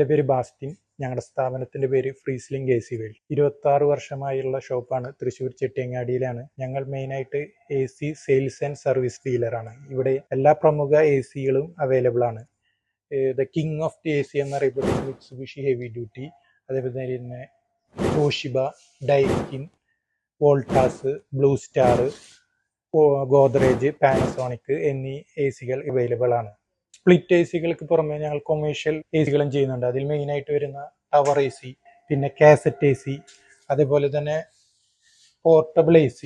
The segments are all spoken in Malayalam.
എൻ്റെ പേര് ബാസ്റ്റിൻ. ഞങ്ങളുടെ സ്ഥാപനത്തിൻ്റെ പേര് ഫ്രീസ്ലിംഗ് AC വേൾഡ്. 26 വർഷമായുള്ള ഷോപ്പാണ്. തൃശ്ശൂർ ചെട്ടിയങ്ങാടിയിലാണ്. ഞങ്ങൾ മെയിനായിട്ട് AC സെയിൽസ് ആൻഡ് സർവീസ് ഡീലറാണ്. ഇവിടെ എല്ലാ പ്രമുഖ ACകളും അവൈലബിൾ ആണ്. The king of the AC എന്നറിയപ്പെടുന്ന മിത്സുബിഷി ഹെവി ഡ്യൂട്ടി, അതേപോലെ തന്നെ Toshiba, Daikin, Voltas, Blue Star, Godrej, Panasonic എന്നീ ACകൾ അവൈലബിൾ ആണ്. സ്പ്ലിറ്റ് ACകൾക്ക് പുറമെ ഞങ്ങൾ കൊമേഴ്ഷ്യൽ ACകളും ചെയ്യുന്നുണ്ട്. അതിൽ മെയിനായിട്ട് വരുന്ന ടവർ AC, പിന്നെ കാസറ്റ് AC, അതേപോലെ തന്നെ പോർട്ടബിൾ AC,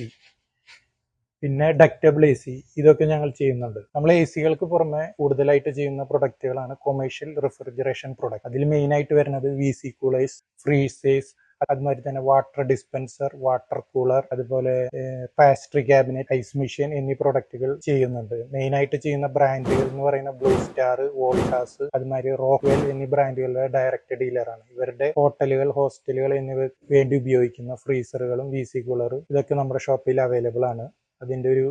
പിന്നെ ഡക്റ്റബിൾ AC, ഇതൊക്കെ ഞങ്ങൾ ചെയ്യുന്നുണ്ട്. നമ്മൾ ACകൾക്ക് പുറമെ കൂടുതലായിട്ട് ചെയ്യുന്ന പ്രൊഡക്റ്റുകളാണ് കൊമേഴ്ഷ്യൽ റെഫ്രിജറേഷൻ പ്രൊഡക്റ്റ്. അതിൽ മെയിനായിട്ട് വരുന്നത് VC കൂളേഴ്സ്, ഫ്രീസേഴ്സ്, അതുമാതിരി തന്നെ വാട്ടർ ഡിസ്പെൻസർ, വാട്ടർ കൂളർ, അതുപോലെ പാസ്ട്രി ക്യാബിനറ്റ്, ഐസ് മെഷീൻ എന്നീ പ്രൊഡക്റ്റുകൾ ചെയ്യുന്നുണ്ട്. മെയിനായിട്ട് ചെയ്യുന്ന ബ്രാൻഡുകൾ എന്ന് പറയുന്ന ബ്ലൂ സ്റ്റാർ, വോൾട്ടാസ്, അതുമാതിരി റോക്ക്വെൽ എന്നീ ബ്രാൻഡുകളുടെ ഡയറക്റ്റ് ഡീലറാണ്. ഇവരുടെ ഹോട്ടലുകൾ, ഹോസ്റ്റലുകൾ എന്നിവ വേണ്ടി ഉപയോഗിക്കുന്ന ഫ്രീസറുകളും VC കൂളറും ഇതൊക്കെ നമ്മുടെ ഷോപ്പിൽ അവൈലബിൾ ആണ്. അതിൻ്റെ ഒരു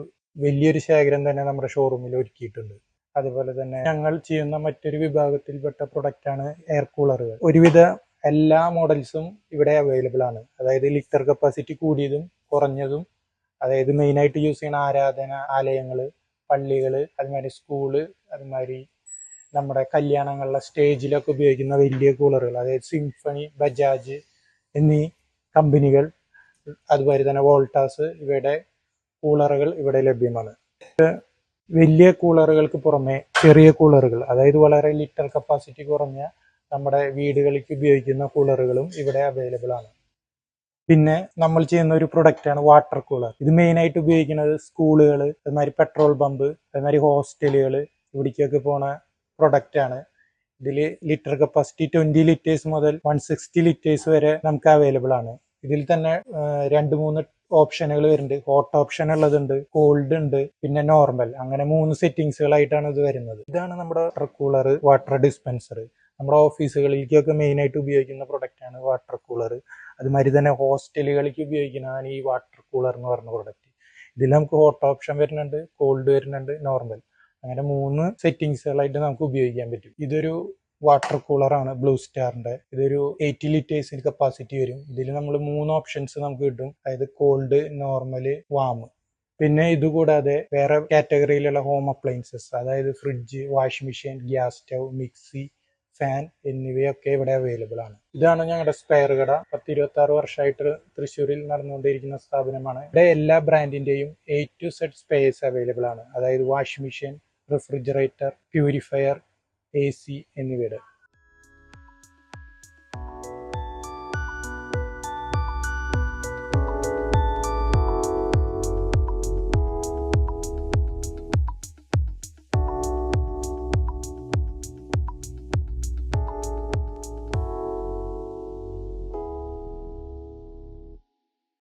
വലിയൊരു ശേഖരം തന്നെ നമ്മുടെ ഷോറൂമിൽ ഒരുക്കിയിട്ടുണ്ട്. അതുപോലെ തന്നെ ഞങ്ങൾ ചെയ്യുന്ന മറ്റൊരു വിഭാഗത്തിൽപ്പെട്ട പ്രൊഡക്റ്റാണ് എയർ കൂളറുകൾ. ഒരുവിധ എല്ലാ മോഡൽസും ഇവിടെ അവൈലബിൾ ആണ്. അതായത് ലിറ്റർ കപ്പാസിറ്റി കൂടിയതും കുറഞ്ഞതും, അതായത് മെയിനായിട്ട് യൂസ് ചെയ്യുന്ന ആരാധനാലയങ്ങൾ, പള്ളികൾ, അതുമാതിരി സ്കൂള്, അതുമാതിരി നമ്മുടെ കല്യാണങ്ങളിലെ സ്റ്റേജിലൊക്കെ ഉപയോഗിക്കുന്ന വലിയ കൂളറുകൾ, അതായത് സിംഫണി, ബജാജ് എന്നീ കമ്പനികൾ, അതുപോലെ തന്നെ വോൾട്ടാസ്, ഇവയുടെ കൂളറുകൾ ഇവിടെ ലഭ്യമാണ്. വലിയ കൂളറുകൾക്ക് പുറമെ ചെറിയ കൂളറുകൾ, അതായത് വളരെ ലിറ്റർ കപ്പാസിറ്റി കുറഞ്ഞ നമ്മുടെ വീടുകളിലേക്ക് ഉപയോഗിക്കുന്ന കൂളറുകളും ഇവിടെ അവൈലബിൾ ആണ്. പിന്നെ നമ്മൾ ചെയ്യുന്ന ഒരു പ്രൊഡക്റ്റാണ് വാട്ടർ കൂളർ. ഇത് മെയിനായിട്ട് ഉപയോഗിക്കുന്നത് സ്കൂളുകൾ, അതുമാതിരി പെട്രോൾ പമ്പ്, അതുമാതിരി ഹോസ്റ്റലുകൾ, ഇവിടേക്കൊക്കെ പോണ പ്രൊഡക്റ്റാണ്. ഇതിൽ ലിറ്റർ കപ്പാസിറ്റി 20 ലിറ്റേഴ്സ് മുതൽ 160 ലിറ്റേഴ്സ് വരെ നമുക്ക് അവൈലബിൾ ആണ്. ഇതിൽ തന്നെ 2-3 ഓപ്ഷനുകൾ വരുന്നുണ്ട്. ഹോട്ട് ഓപ്ഷൻ ഉള്ളതുണ്ട്, കോൾഡ് ഉണ്ട്, പിന്നെ നോർമൽ, അങ്ങനെ 3 സെറ്റിങ്സുകളായിട്ടാണ് ഇത് വരുന്നത്. ഇതാണ് നമ്മുടെ വാട്ടർ കൂളർ, വാട്ടർ ഡിസ്പെൻസർ. നമ്മുടെ ഓഫീസുകളിലേക്കൊക്കെ മെയിനായിട്ട് ഉപയോഗിക്കുന്ന പ്രൊഡക്റ്റാണ് വാട്ടർ കൂളർ. അതുമാതിരി തന്നെ ഹോസ്റ്റലുകളിലേക്ക് ഉപയോഗിക്കുന്നതാണ് ഈ വാട്ടർ കൂളർ എന്ന് പറഞ്ഞ പ്രൊഡക്റ്റ്. ഇതിൽ നമുക്ക് ഹോട്ട് ഓപ്ഷൻ വരുന്നുണ്ട്, കോൾഡ് വരുന്നുണ്ട്, നോർമൽ, അങ്ങനെ 3 സെറ്റിങ്സുകളായിട്ട് നമുക്ക് ഉപയോഗിക്കാൻ പറ്റും. ഇതൊരു വാട്ടർ കൂളറാണ് ബ്ലൂ സ്റ്റാറിന്റെ. ഇതൊരു 80 ലിറ്റേഴ്സിന് കപ്പാസിറ്റി വരും. ഇതിൽ നമ്മൾ 3 ഓപ്ഷൻസ് നമുക്ക് കിട്ടും, അതായത് കോൾഡ്, നോർമൽ, വാം. പിന്നെ ഇതുകൂടാതെ വേറെ കാറ്റഗറിയിലുള്ള ഹോം അപ്ലയൻസസ്, അതായത് fridge, washing machine, gas stove, mixie, fan എന്നിവയൊക്കെ ഇവിടെ അവൈലബിൾ ആണ്. ഇതാണ് ഞങ്ങളുടെ സ്പെയർ കട. 10-26 വർഷമായിട്ട് തൃശ്ശൂരിൽ നടന്നുകൊണ്ടിരിക്കുന്ന സ്ഥാപനമാണ്. ഇവിടെ എല്ലാ ബ്രാൻഡിന്റെയും A to Z spares available ആണ്. അതായത് washing machine, refrigerator, purifier, AC എന്നിവയുടെ